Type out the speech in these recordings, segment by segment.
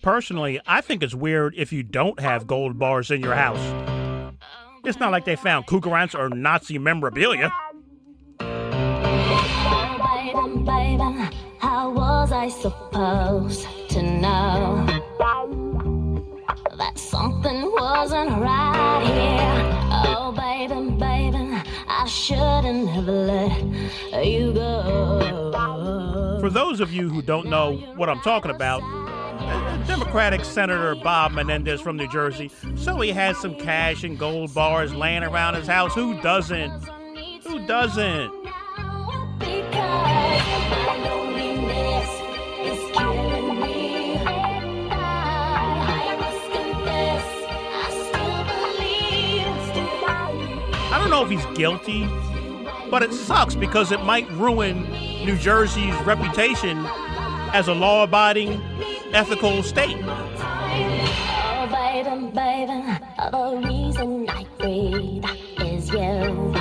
Personally, I think it's weird if you don't have gold bars in your house. It's not like they found cougarants or Nazi memorabilia. Oh, baby, how was I supposed to know that something wasn't right here? Oh, baby, I shouldn't have let you go. For those of you who don't know what I'm talking about, Democratic Senator Bob Menendez from New Jersey, so he has some cash and gold bars laying around his house. Who doesn't? Who doesn't? I don't know if he's guilty, but it sucks because it might ruin New Jersey's reputation as a law-abiding, ethical state. Oh, baby, the reason I breathe is you.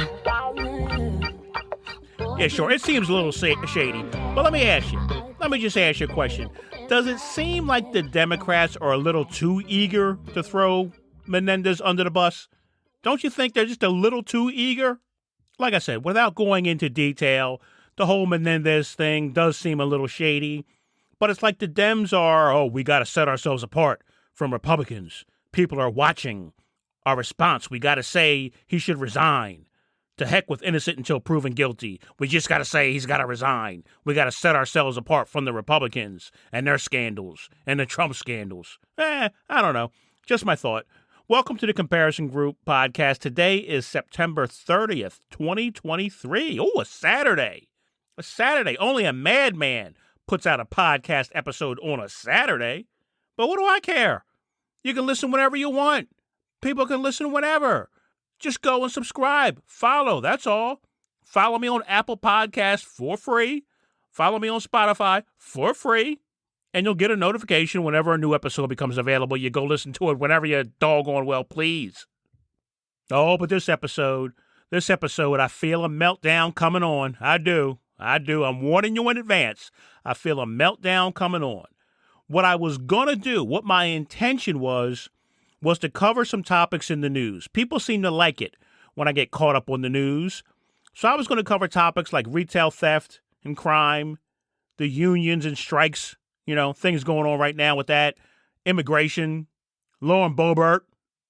Yeah, sure, it seems a little shady, but let me ask you. Let me just ask you a question. Does it seem like the Democrats are a little too eager to throw Menendez under the bus? Don't you think they're just a little too eager? Like I said, without going into detail, the whole Menendez thing does seem a little shady. But it's like the Dems are, we got to set ourselves apart from Republicans. People are watching our response. We got to say he should resign. To heck with innocent until proven guilty. We just got to say he's got to resign. We got to set ourselves apart from the Republicans and their scandals and the Trump scandals. I don't know. Just my thought. Welcome to the Comparison Group podcast. Today is September 30th, 2023. Oh, a Saturday. A Saturday. Only a madman puts out a podcast episode on a Saturday. But what do I care? You can listen whenever you want. People can listen whenever. Just go and subscribe. Follow. That's all. Follow me on Apple Podcasts for free. Follow me on Spotify for free. And you'll get a notification whenever a new episode becomes available. You go listen to it whenever you doggone well please. Oh, but this episode, I feel a meltdown coming on. I do. I'm warning you in advance. I feel a meltdown coming on. What I was going to do, what my intention was to cover some topics in the news. People seem to like it when I get caught up on the news. So I was going to cover topics like retail theft and crime, the unions and strikes, things going on right now with that, immigration, Lauren Boebert.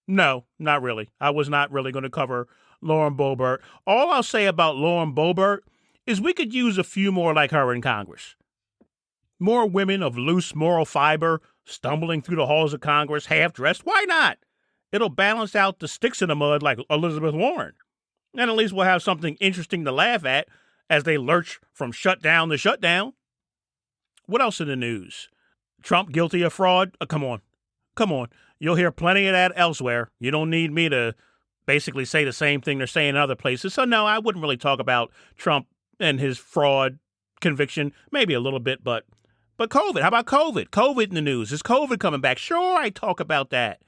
No, not really. I was not really going to cover Lauren Boebert. All I'll say about Lauren Boebert is we could use a few more like her in Congress. More women of loose moral fiber stumbling through the halls of Congress half-dressed. Why not? It'll balance out the sticks in the mud like Elizabeth Warren. And at least we'll have something interesting to laugh at as they lurch from shutdown to shutdown. What else in the news? Trump guilty of fraud? Come on. You'll hear plenty of that elsewhere. You don't need me to basically say the same thing they're saying in other places. So no, I wouldn't really talk about Trump and his fraud conviction. Maybe a little bit, but COVID, how about COVID? COVID in the news. Is COVID coming back? Sure, I talk about that,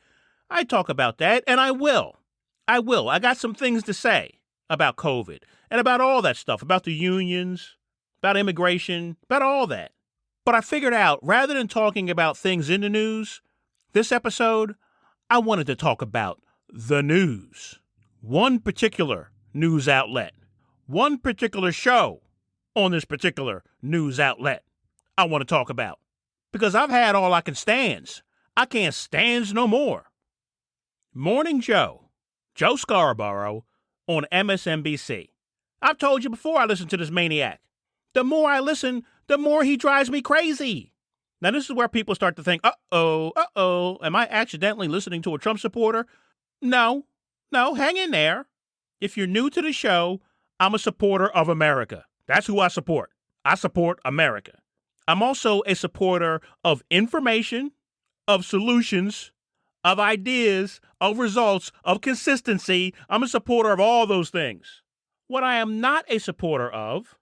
and I will. I got some things to say about COVID and about all that stuff, about the unions, about immigration, about all that. But I figured out, rather than talking about things in the news, this episode, I wanted to talk about the news. One particular news outlet. One particular show on this particular news outlet I want to talk about. Because I've had all I can stands. I can't stands no more. Morning Joe Scarborough on MSNBC. I've told you before I listen to this maniac. The more I listen, the more he drives me crazy. Now, this is where people start to think, am I accidentally listening to a Trump supporter? No, hang in there. If you're new to the show, I'm a supporter of America. That's who I support. I support America. I'm also a supporter of information, of solutions, of ideas, of results, of consistency. I'm a supporter of all those things. What I'm not a supporter of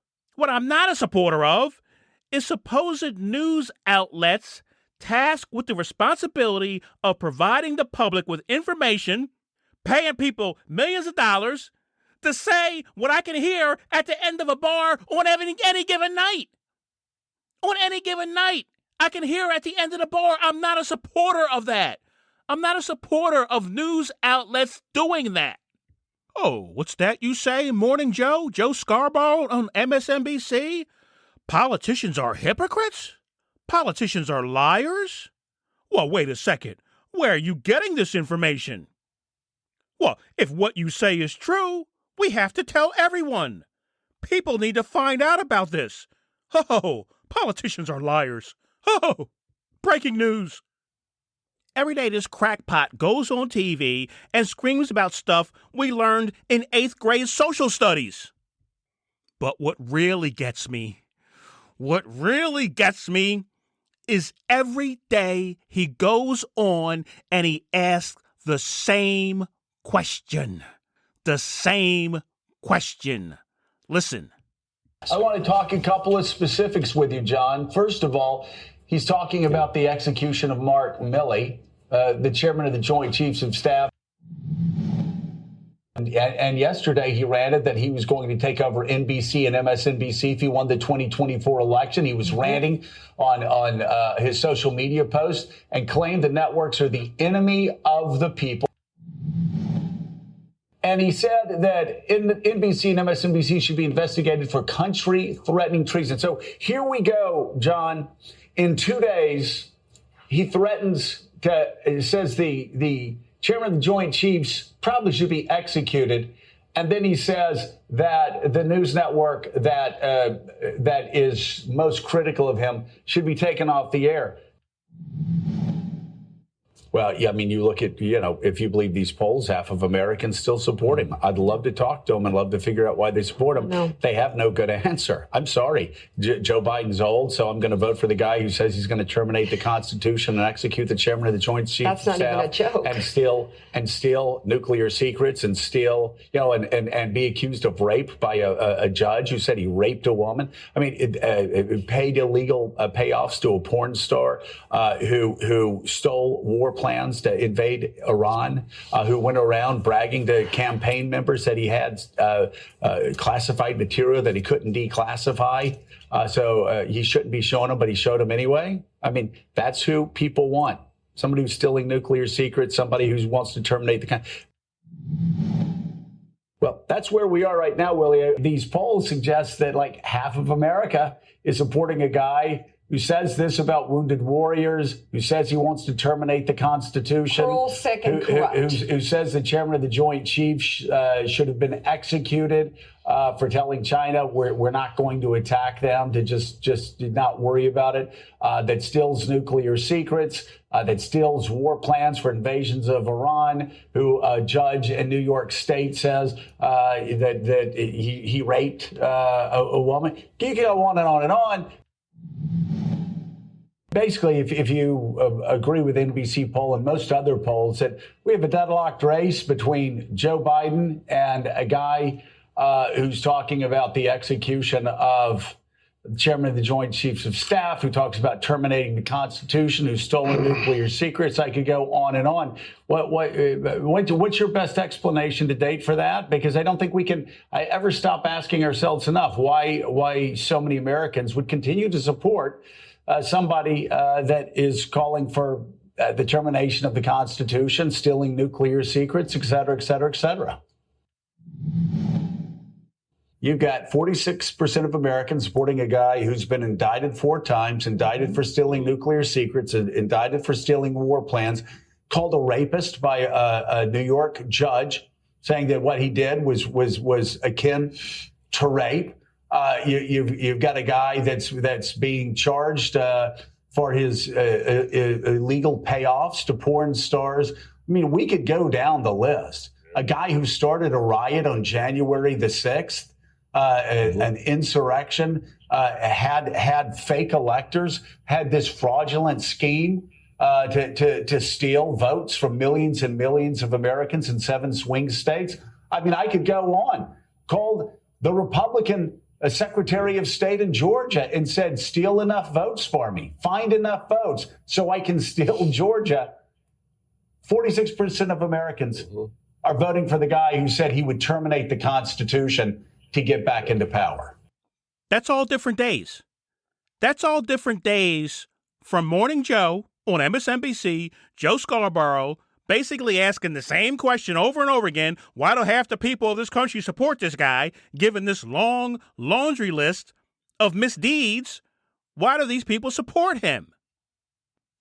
is supposed news outlets tasked with the responsibility of providing the public with information, paying people millions of dollars to say what I can hear at the end of a bar on any given night. On any given night. I can hear at the end of the bar, I'm not a supporter of that. I'm not a supporter of news outlets doing that. Oh, what's that you say, Morning Joe? Joe Scarborough on MSNBC? Politicians are hypocrites? Politicians are liars? Well, wait a second. Where are you getting this information? Well, if what you say is true, we have to tell everyone. People need to find out about this. Oh, politicians are liars. Oh, breaking news. Every day this crackpot goes on TV and screams about stuff we learned in 8th grade social studies. But what really gets me is every day he goes on and he asks the same question. The same question. Listen. I want to talk a couple of specifics with you, John. First of all, he's talking about the execution of Mark Milley, the chairman of the Joint Chiefs of Staff. And yesterday he ranted that he was going to take over NBC and MSNBC if he won the 2024 election. He was ranting on his social media post and claimed the networks are the enemy of the people. And he said that NBC and MSNBC should be investigated for country-threatening treason. So here we go, John. In 2 days, he threatens to, says the chairman of the Joint Chiefs probably should be executed. And then he says that the news network that is most critical of him should be taken off the air. Well, yeah, I mean, you look at, if you believe these polls, half of Americans still support him. I'd love to talk to them and love to figure out why they support him. No. They have no good answer. I'm sorry. Joe Biden's old, so I'm going to vote for the guy who says he's going to terminate the Constitution and execute the chairman of the Joint Chiefs of Staff. That's not even a joke. And steal nuclear secrets and steal, and be accused of rape by a judge who said he raped a woman. I mean, paid illegal payoffs to a porn star who stole war plans to invade Iran, who went around bragging to campaign members that he had classified material that he couldn't declassify. So he shouldn't be showing them, but he showed them anyway. I mean, that's who people want. Somebody who's stealing nuclear secrets, somebody who wants to terminate the Well, that's where we are right now, Willie. These polls suggest that like half of America is supporting a guy who says this about wounded warriors, who says he wants to terminate the Constitution, who says the chairman of the Joint Chiefs should have been executed for telling China we're not going to attack them, to just not worry about it, that steals nuclear secrets, that steals war plans for invasions of Iran, who a judge in New York State says that he raped a woman. You can go on and on and on. Basically, if you agree with NBC poll and most other polls, that we have a deadlocked race between Joe Biden and a guy who's talking about the execution of the chairman of the Joint Chiefs of Staff, who talks about terminating the Constitution, who's stolen nuclear secrets. I could go on and on. What's your best explanation to date for that? Because I don't think we can ever stop asking ourselves enough why so many Americans would continue to support somebody that is calling for the termination of the Constitution, stealing nuclear secrets, et cetera, et cetera, et cetera. You've got 46% of Americans supporting a guy who's been indicted 4 times, indicted for stealing nuclear secrets, indicted for stealing war plans, called a rapist by a New York judge, saying that what he did was akin to rape. You've got a guy that's being charged for his illegal payoffs to porn stars. I mean, we could go down the list. A guy who started a riot on January the 6th, an insurrection, had fake electors, had this fraudulent scheme to steal votes from millions and millions of Americans in 7 swing states. I mean, I could go on. Called the Republican Secretary of State in Georgia and said, steal enough votes for me, find enough votes so I can steal Georgia. 46% of Americans are voting for the guy who said he would terminate the Constitution to get back into power. That's all different days. That's all different days from Morning Joe on MSNBC, Joe Scarborough, basically asking the same question over and over again. Why do half the people of this country support this guy, given this long laundry list of misdeeds? Why do these people support him?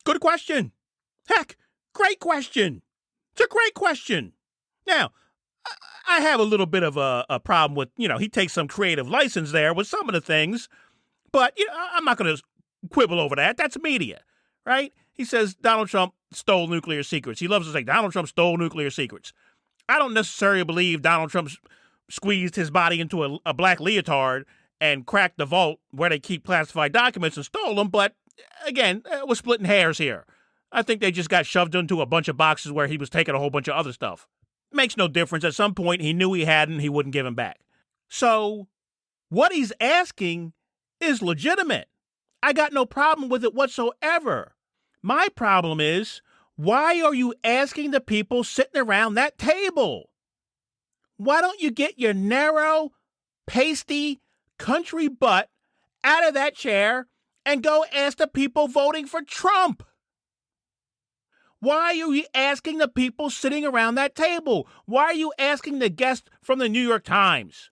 Good question. Heck, great question. It's a great question. Now, I have a little bit of a problem with, he takes some creative license there with some of the things, but, I'm not going to quibble over that. That's media, right? He says Donald Trump stole nuclear secrets. He loves to say Donald Trump stole nuclear secrets. I don't necessarily believe Donald Trump squeezed his body into a black leotard and cracked the vault where they keep classified documents and stole them, but again, we're splitting hairs here. I think they just got shoved into a bunch of boxes where he was taking a whole bunch of other stuff. Makes no difference. At some point, he knew he hadn't, he wouldn't give him back. So what he's asking is legitimate. I got no problem with it whatsoever. My problem is, why are you asking the people sitting around that table? Why don't you get your narrow, pasty, country butt out of that chair and go ask the people voting for Trump? Why are you asking the people sitting around that table? Why are you asking the guests from the New York Times?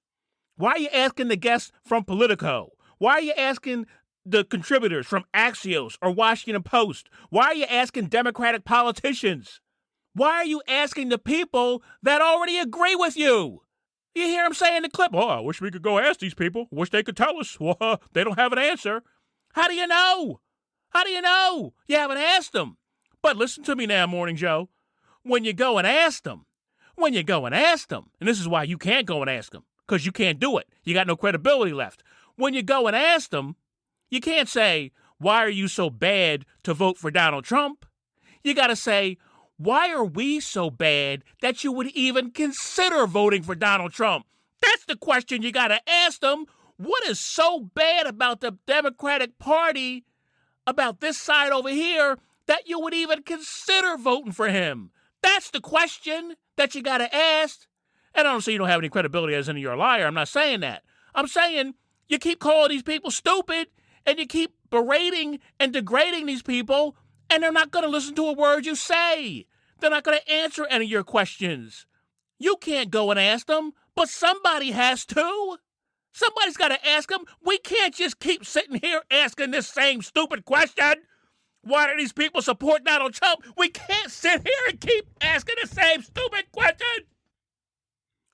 Why are you asking the guests from Politico? Why are you asking the contributors from Axios or Washington Post? Why are you asking Democratic politicians? Why are you asking the people that already agree with you? You hear him say in the clip, I wish we could go ask these people. Wish they could tell us. Well, they don't have an answer. How do you know? How do you know? You haven't asked them. But listen to me now, Morning Joe. When you go and ask them, and this is why you can't go and ask them, because you can't do it. You got no credibility left. When you go and ask them, you can't say, why are you so bad to vote for Donald Trump? You got to say, why are we so bad that you would even consider voting for Donald Trump? That's the question you got to ask them. What is so bad about the Democratic Party, about this side over here, that you would even consider voting for him? That's the question that you got to ask. And I don't say you don't have any credibility as in you're a liar. I'm not saying that. I'm saying you keep calling these people stupid and you keep berating and degrading these people, and they're not going to listen to a word you say. They're not going to answer any of your questions. You can't go and ask them, but somebody has to. Somebody's got to ask them. We can't just keep sitting here asking this same stupid question. Why do these people support Donald Trump? We can't sit here and keep asking the same stupid question.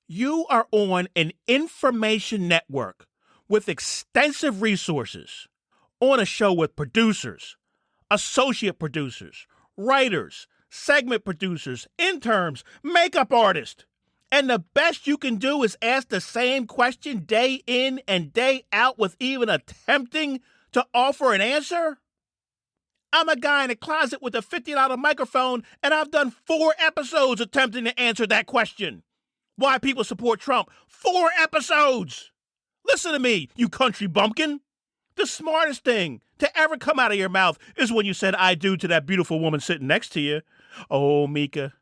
You are on an information network with extensive resources, on a show with producers, associate producers, writers, segment producers, interns, makeup artists. And the best you can do is ask the same question day in and day out with even attempting to offer an answer? I'm a guy in a closet with a $50 microphone, and I've done 4 episodes attempting to answer that question. Why people support Trump. 4 episodes! Listen to me, you country bumpkin. The smartest thing to ever come out of your mouth is when you said I do to that beautiful woman sitting next to you. Oh, Mika.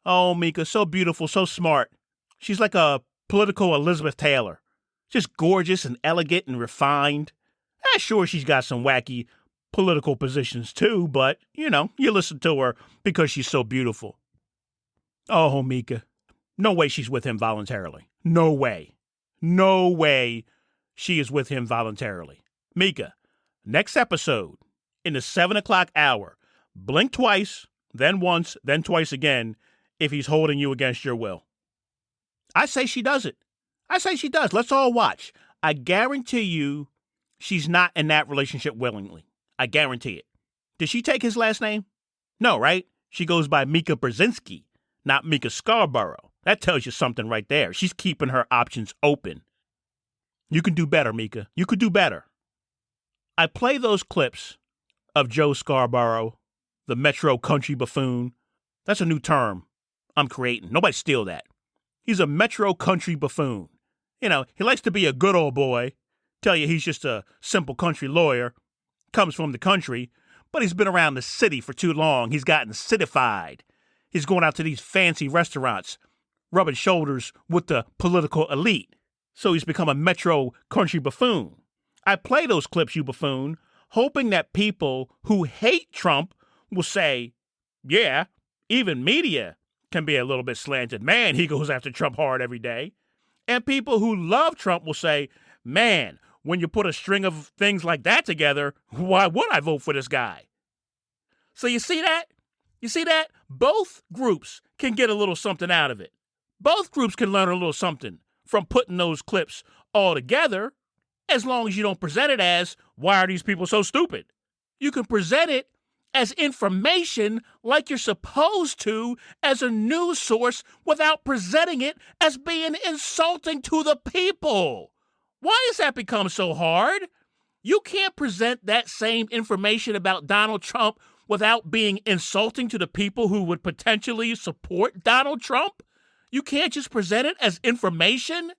Oh, Mika, so beautiful, so smart. She's like a political Elizabeth Taylor. Just gorgeous and elegant and refined. Sure, she's got some wacky political positions too, but, you listen to her because she's so beautiful. Oh, Mika. No way she's with him voluntarily. No way. No way she is with him voluntarily. Mika, next episode, in the 7 o'clock hour, blink twice, then once, then twice again, if he's holding you against your will. I say she does it. I say she does. Let's all watch. I guarantee you she's not in that relationship willingly. I guarantee it. Did she take his last name? No, right? She goes by Mika Brzezinski, not Mika Scarborough. That tells you something right there. She's keeping her options open. You can do better, Mika. You could do better. I play those clips of Joe Scarborough, the Metro country buffoon. That's a new term I'm creating. Nobody steal that. He's a Metro country buffoon. He likes to be a good old boy, tell you he's just a simple country lawyer, comes from the country, but he's been around the city for too long. He's gotten cityfied. He's going out to these fancy restaurants, rubbing shoulders with the political elite. So he's become a Metro country buffoon. I play those clips, you buffoon, hoping that people who hate Trump will say, yeah, even media can be a little bit slanted. Man, he goes after Trump hard every day. And people who love Trump will say, man, when you put a string of things like that together, why would I vote for this guy? So you see that? You see that? Both groups can get a little something out of it. Both groups can learn a little something from putting those clips all together, as long as you don't present it as, why are these people so stupid? You can present it as information like you're supposed to as a news source without presenting it as being insulting to the people. Why has that become so hard? You can't present that same information about Donald Trump without being insulting to the people who would potentially support Donald Trump? You can't just present it as information?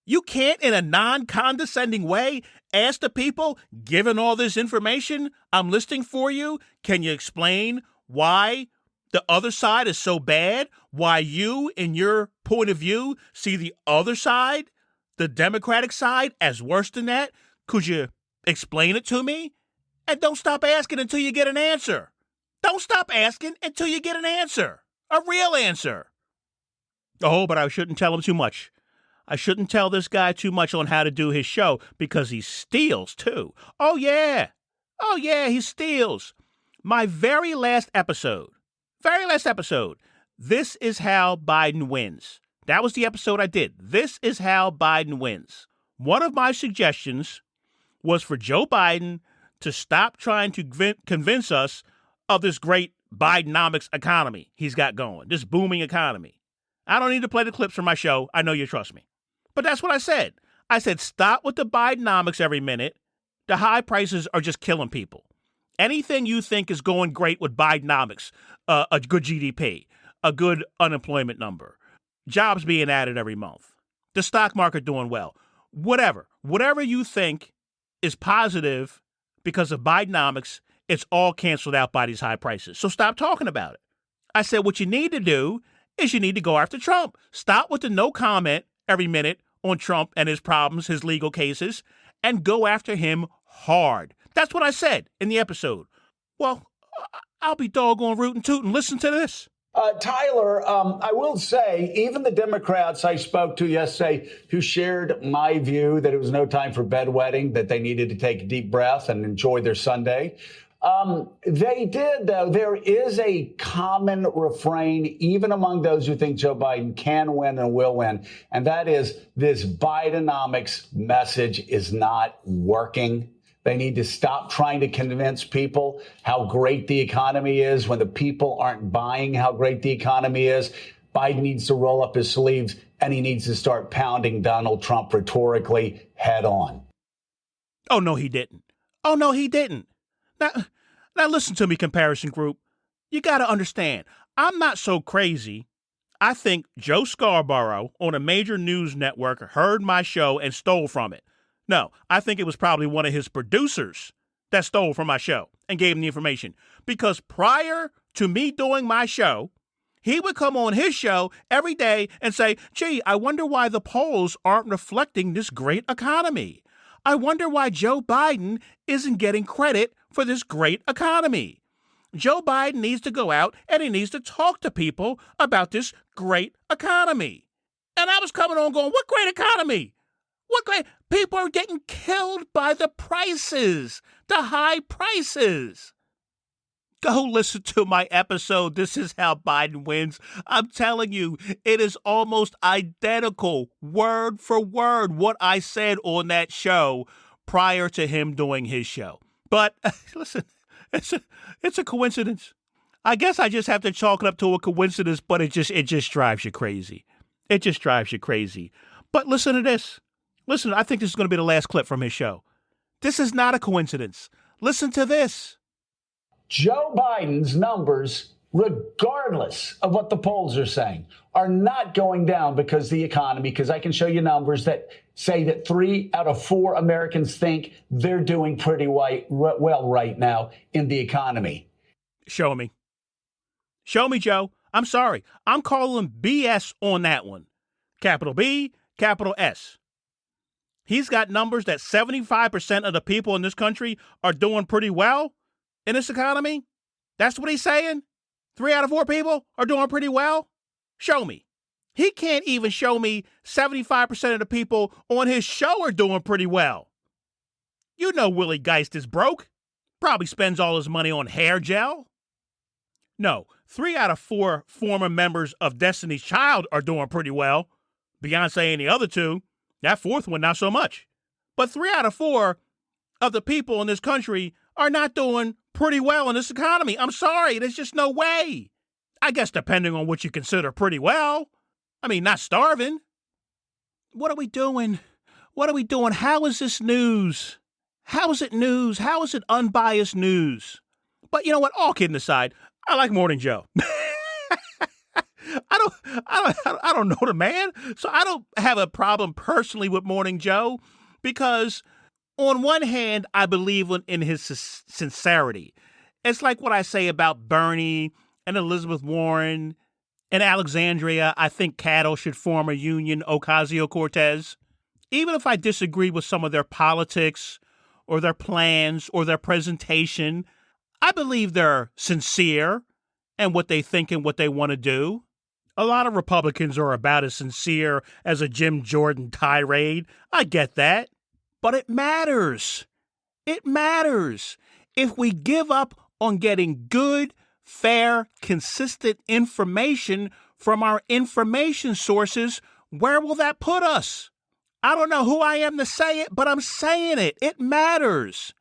You can't, in a non-condescending way, ask the people, given all this information I'm listing for you, can you explain why the other side is so bad? Why you, in your point of view, see the other side, the Democratic side, as worse than that? Could you explain it to me? And don't stop asking until you get an answer. Don't stop asking until you get an answer. A real answer. Oh, but I shouldn't tell him too much. I shouldn't tell this guy too much on how to do his show because he steals too. Oh, yeah, he steals. My very last episode, This is How Biden Wins. That was the episode I did. This is How Biden Wins. One of my suggestions was for Joe Biden to stop trying to convince us of this great Bidenomics economy he's got going, this booming economy. I don't need to play the clips from my show. I know you trust me. But that's what I said. I said, stop with the Bidenomics every minute. The high prices are just killing people. Anything you think is going great with Bidenomics, a good GDP, a good unemployment number, jobs being added every month, the stock market doing well, whatever you think is positive because of Bidenomics, it's all canceled out by these high prices. So stop talking about it. I said, what you need to do is you need to go after Trump. Stop with the no comment every minute on Trump and his problems, his legal cases, and go after him hard. That's what I said in the episode. Well, I'll be doggone rootin' tootin'. Listen to this. Tyler, I will say, even the Democrats I spoke to yesterday who shared my view that it was no time for bedwetting, that they needed to take a deep breath and enjoy their Sunday. They did, though. There is a common refrain, even among those who think Joe Biden can win and will win, and that is this Bidenomics message is not working. They need to stop trying to convince people how great the economy is when the people aren't buying how great the economy is. Biden needs to roll up his sleeves, and he needs to start pounding Donald Trump rhetorically head on. Oh, no, he didn't. Now listen to me, comparison group. You got to understand, I'm not so crazy. I think Joe Scarborough on a major news network heard my show and stole from it. No, I think it was probably one of his producers that stole from my show and gave him the information. Because prior to me doing my show, he would come on his show every day and say, gee, I wonder why the polls aren't reflecting this great economy. I wonder why Joe Biden isn't getting credit for this great economy. Joe Biden needs to go out and he needs to talk to people about this great economy. And I was coming on going, what great economy? What great? People are getting killed by the prices, the high prices. Go listen to my episode, This is How Biden Wins. I'm telling you, it is almost identical, word for word, what I said on that show prior to him doing his show. But listen, it's a coincidence. I guess I just have to chalk it up to a coincidence, but it just drives you crazy. It just drives you crazy. But listen to this. Listen, I think this is going to be the last clip from his show. This is not a coincidence. Listen to this. Joe Biden's numbers, regardless of what the polls are saying, are not going down because the economy, because I can show you numbers that say that 3 out of 4 Americans think they're doing pretty well right now in the economy. Show me. Show me, Joe. I'm sorry. I'm calling BS on that one. Capital B, capital S. He's got numbers that 75% of the people in this country are doing pretty well in this economy. That's what he's saying? 3 out of 4 people are doing pretty well? Show me. He can't even show me 75% of the people on his show are doing pretty well. You know Willie Geist is broke. Probably spends all his money on hair gel. No, 3 out of 4 former members of Destiny's Child are doing pretty well. Beyonce and the other 2, that 4th one, not so much. But 3 out of 4 of the people in this country are not doing pretty well in this economy. I'm sorry, there's just no way. I guess depending on what you consider pretty well. I mean, not starving. What are we doing? What are we doing? How is this news? How is it news? How is it unbiased news? But you know what? All kidding aside, I like Morning Joe. I don't know the man, so I don't have a problem personally with Morning Joe because on one hand, I believe in his sincerity. It's like what I say about Bernie and Elizabeth Warren and Alexandria. I think cattle should form a union, Ocasio-Cortez. Even if I disagree with some of their politics or their plans or their presentation, I believe they're sincere in what they think and what they want to do. A lot of Republicans are about as sincere as a Jim Jordan tirade. I get that. But it matters. It matters. If we give up on getting good, fair, consistent information from our information sources, where will that put us? I don't know who I am to say it, but I'm saying it. It matters.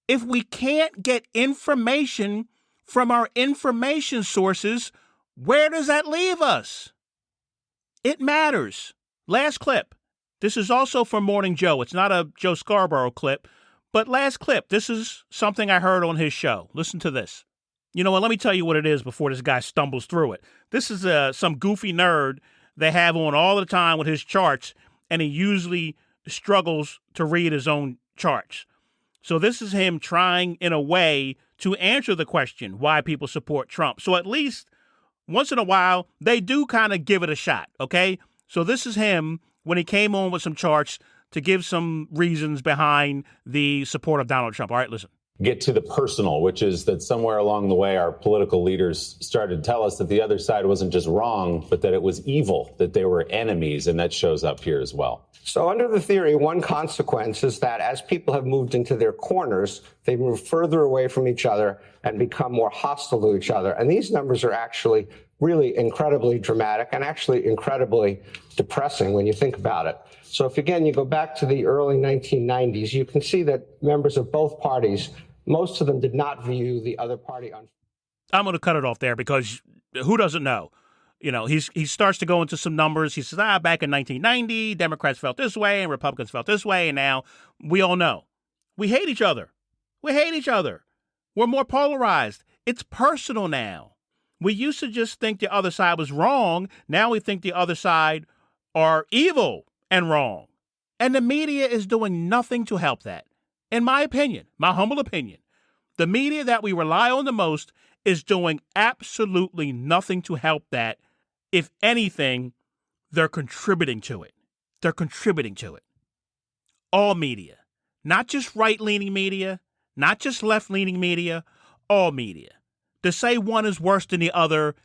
If we can't get information from our information sources, where does that leave us? It matters. Last clip. This is also from Morning Joe. It's not a Joe Scarborough clip, but last clip. This is something I heard on his show. Listen to this. You know what? Let me tell you what it is before this guy stumbles through it. This is some goofy nerd they have on all the time with his charts, and he usually struggles to read his own charts. So this is him trying, in a way, to answer the question why people support Trump. So at least once in a while, they do kind of give it a shot, okay? So this is him when he came on with some charts to give some reasons behind the support of Donald Trump. All right, listen. Get to the personal, which is that somewhere along the way, our political leaders started to tell us that the other side wasn't just wrong, but that it was evil, that they were enemies, and that shows up here as well. So under the theory, one consequence is that as people have moved into their corners, they move further away from each other and become more hostile to each other. And these numbers are actually really incredibly dramatic and actually incredibly depressing when you think about it. So if, again, you go back to the early 1990s, you can see that members of both parties, most of them did not view the other party on. I'm going to cut it off there because who doesn't know? You know, he starts to go into some numbers. He says, back in 1990, Democrats felt this way and Republicans felt this way. And now we all know we hate each other. We hate each other. We're more polarized. It's personal now. We used to just think the other side was wrong. Now we think the other side are evil and wrong. And the media is doing nothing to help that. In my opinion, my humble opinion, the media that we rely on the most is doing absolutely nothing to help that. If anything, they're contributing to it. They're contributing to it. All media, not just right-leaning media, not just left-leaning media, all media. To say one is worse than the other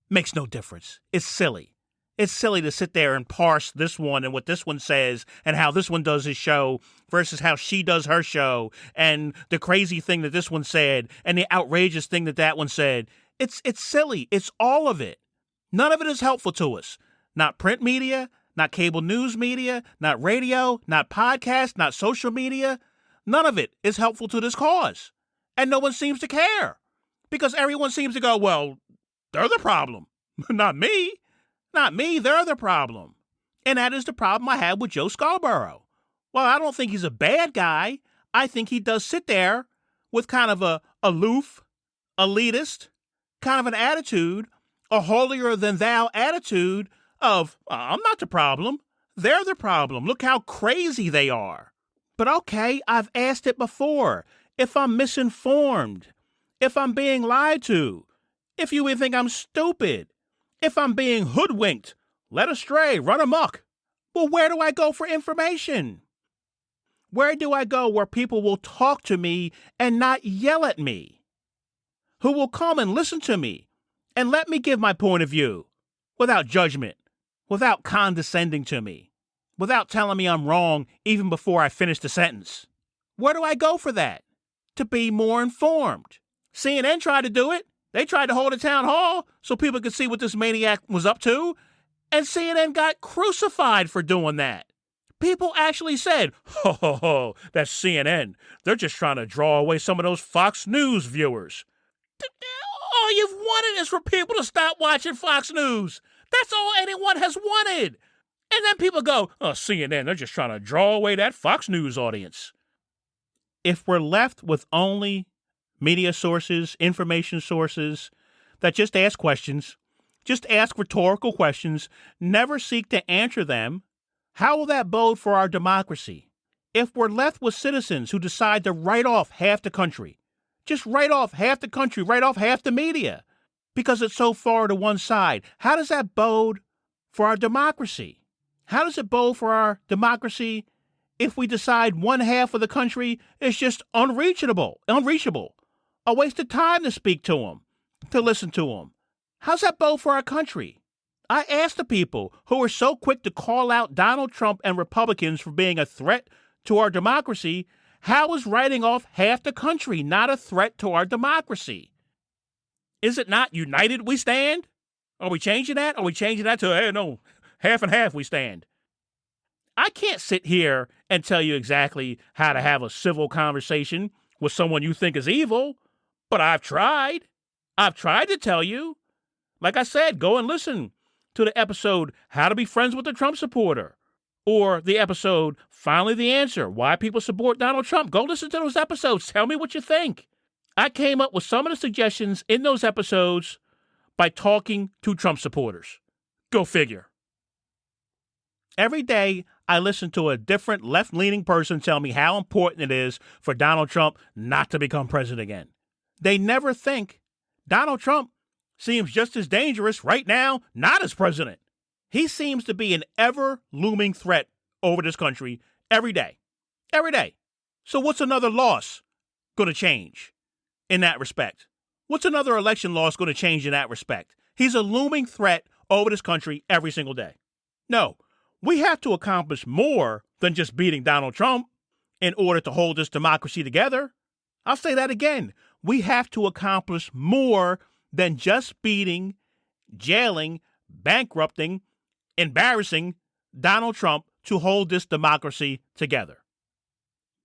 makes no difference. It's silly. It's silly to sit there and parse this one and what this one says and how this one does his show versus how she does her show and the crazy thing that this one said and the outrageous thing that that one said. It's silly. It's all of it. None of it is helpful to us. Not print media, not cable news media, not radio, not podcast, not social media. None of it is helpful to this cause. And no one seems to care because everyone seems to go, well, they're the problem. Not me. Not me, they're the problem. And that is the problem I have with Joe Scarborough. Well, I don't think he's a bad guy. I think he does sit there with kind of a aloof, elitist, kind of an attitude, a holier-than-thou attitude of, I'm not the problem. They're the problem. Look how crazy they are. But okay, I've asked it before. If I'm misinformed, if I'm being lied to, if you even think I'm stupid, if I'm being hoodwinked, led astray, run amok, well, where do I go for information? Where do I go where people will talk to me and not yell at me? Who will come and listen to me and let me give my point of view without judgment, without condescending to me, without telling me I'm wrong even before I finish the sentence? Where do I go for that? To be more informed. CNN tried to do it. They tried to hold a town hall so people could see what this maniac was up to, and CNN got crucified for doing that. People actually said, ho, that's CNN. They're just trying to draw away some of those Fox News viewers. All you've wanted is for people to stop watching Fox News. That's all anyone has wanted. And then people go, oh, CNN, they're just trying to draw away that Fox News audience. If we're left with only media sources, information sources that just ask questions, just ask rhetorical questions, never seek to answer them, how will that bode for our democracy? If we're left with citizens who decide to write off half the country, just write off half the country, write off half the media, because it's so far to one side, how does that bode for our democracy? How does it bode for our democracy if we decide one half of the country is just unreachable, a waste of time to speak to them, to listen to them? How's that bode for our country? I asked the people who are so quick to call out Donald Trump and Republicans for being a threat to our democracy, how is writing off half the country not a threat to our democracy? Is it not united we stand? Are we changing that? Are we changing that to, hey, no, half and half we stand? I can't sit here and tell you exactly how to have a civil conversation with someone you think is evil, but I've tried. I've tried to tell you. Like I said, go and listen to the episode, How to Be Friends with a Trump Supporter, or the episode, Finally the Answer, Why People Support Donald Trump. Go listen to those episodes. Tell me what you think. I came up with some of the suggestions in those episodes by talking to Trump supporters. Go figure. Every day, I listen to a different left-leaning person tell me how important it is for Donald Trump not to become president again. They never think Donald Trump seems just as dangerous right now, not as president. He seems to be an ever-looming threat over this country every day. Every day. So what's another loss going to change in that respect? What's another election loss going to change in that respect? He's a looming threat over this country every single day. No, we have to accomplish more than just beating Donald Trump in order to hold this democracy together. I'll say that again. We have to accomplish more than just beating, jailing, bankrupting, embarrassing Donald Trump to hold this democracy together.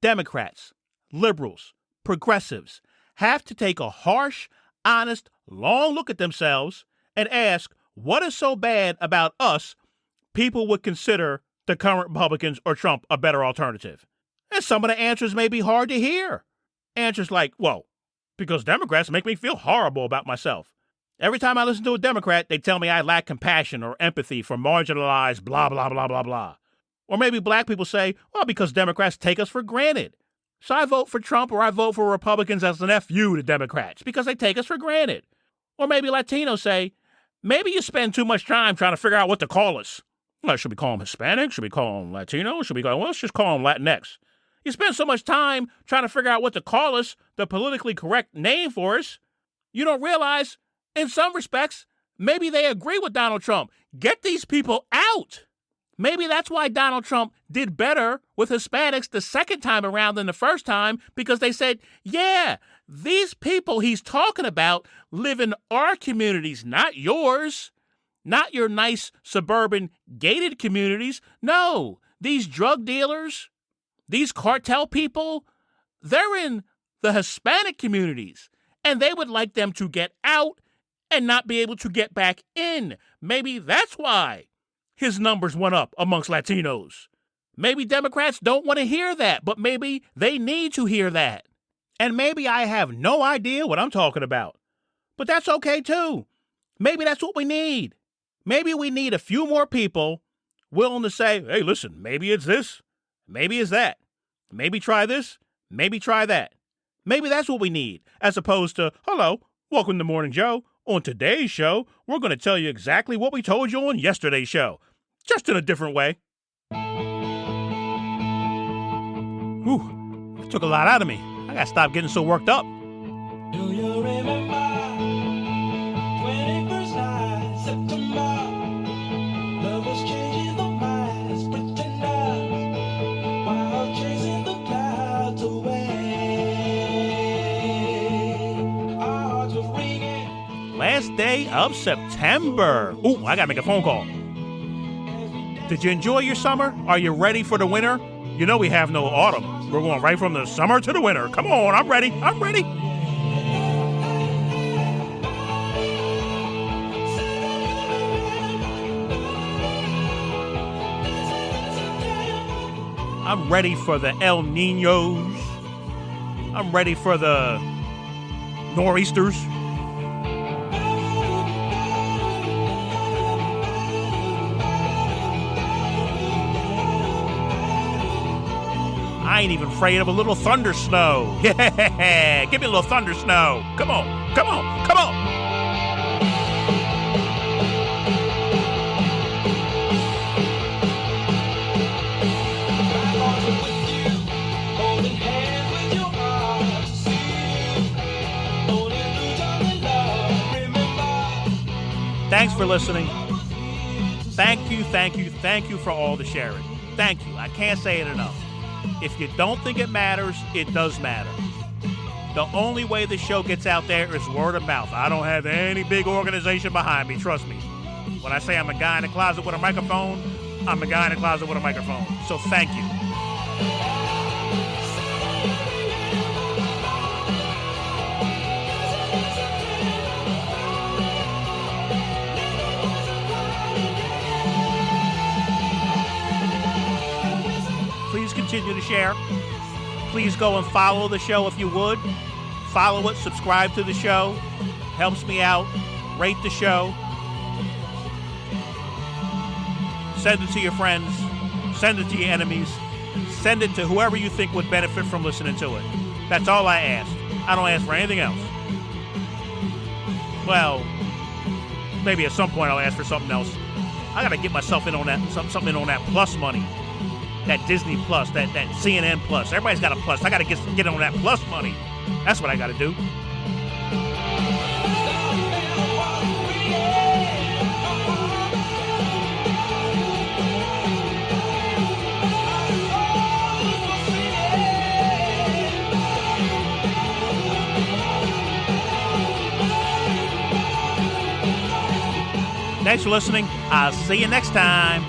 Democrats, liberals, progressives have to take a harsh, honest, long look at themselves and ask, what is so bad about us people would consider the current Republicans or Trump a better alternative? And some of the answers may be hard to hear. Answers like, well, because Democrats make me feel horrible about myself. Every time I listen to a Democrat, they tell me I lack compassion or empathy for marginalized blah, blah, blah, blah, blah. Or maybe black people say, well, because Democrats take us for granted. So I vote for Trump or I vote for Republicans as an FU to Democrats because they take us for granted. Or maybe Latinos say, maybe you spend too much time trying to figure out what to call us. Well, should we call them Hispanic? Should we call them Latino? Should we call them, well, let's just call them Latinx. You spend so much time trying to figure out what to call us, the politically correct name for us, you don't realize, in some respects, maybe they agree with Donald Trump. Get these people out. Maybe that's why Donald Trump did better with Hispanics the second time around than the first time, because they said, yeah, these people he's talking about live in our communities, not yours, not your nice suburban gated communities. No, these drug dealers, these cartel people, they're in the Hispanic communities, and they would like them to get out and not be able to get back in. Maybe that's why his numbers went up amongst Latinos. Maybe Democrats don't want to hear that, but maybe they need to hear that. And maybe I have no idea what I'm talking about. But that's okay too. Maybe that's what we need. Maybe we need a few more people willing to say, hey, listen, maybe it's this, maybe it's that. Maybe try this, maybe try that. Maybe that's what we need, as opposed to, hello, welcome to Morning Joe. On today's show, we're going to tell you exactly what we told you on yesterday's show, just in a different way. Whew, that took a lot out of me. I gotta stop getting so worked up. Do you remember 21st night, September? Love was changing the minds, pretenders, while chasing the clouds away. Our hearts were ringing. Last day of September. Ooh, I gotta make a phone call. Did you enjoy your summer? Are you ready for the winter? You know we have no autumn. We're going right from the summer to the winter. Come on, I'm ready. I'm ready. I'm ready for the El Niños. I'm ready for the nor'easters. I ain't even afraid of a little thunder snow. Yeah, give me a little thunder snow. Come on, come on, come on. Holding hands with your heart to see. Holding each other love, remember. Thanks for listening. Thank you, thank you, thank you for all the sharing. Thank you. I can't say it enough. If you don't think it matters, it does matter. The only way the show gets out there is word of mouth. I don't have any big organization behind me, trust me. When I say I'm a guy in the closet with a microphone, I'm a guy in the closet with a microphone. So thank you. Please continue to share. Please go and follow the show if you would. Follow it, subscribe to the show. Helps me out. Rate the show. Send it to your friends. Send it to your enemies. Send it to whoever you think would benefit from listening to it. That's all I ask. I don't ask for anything else. Well, maybe at some point I'll ask for something else. I gotta get myself in on that something on that plus money. That Disney Plus, that CNN Plus. Everybody's got a plus. I got to get on that plus money. That's what I got to do. Thanks for listening. I'll see you next time.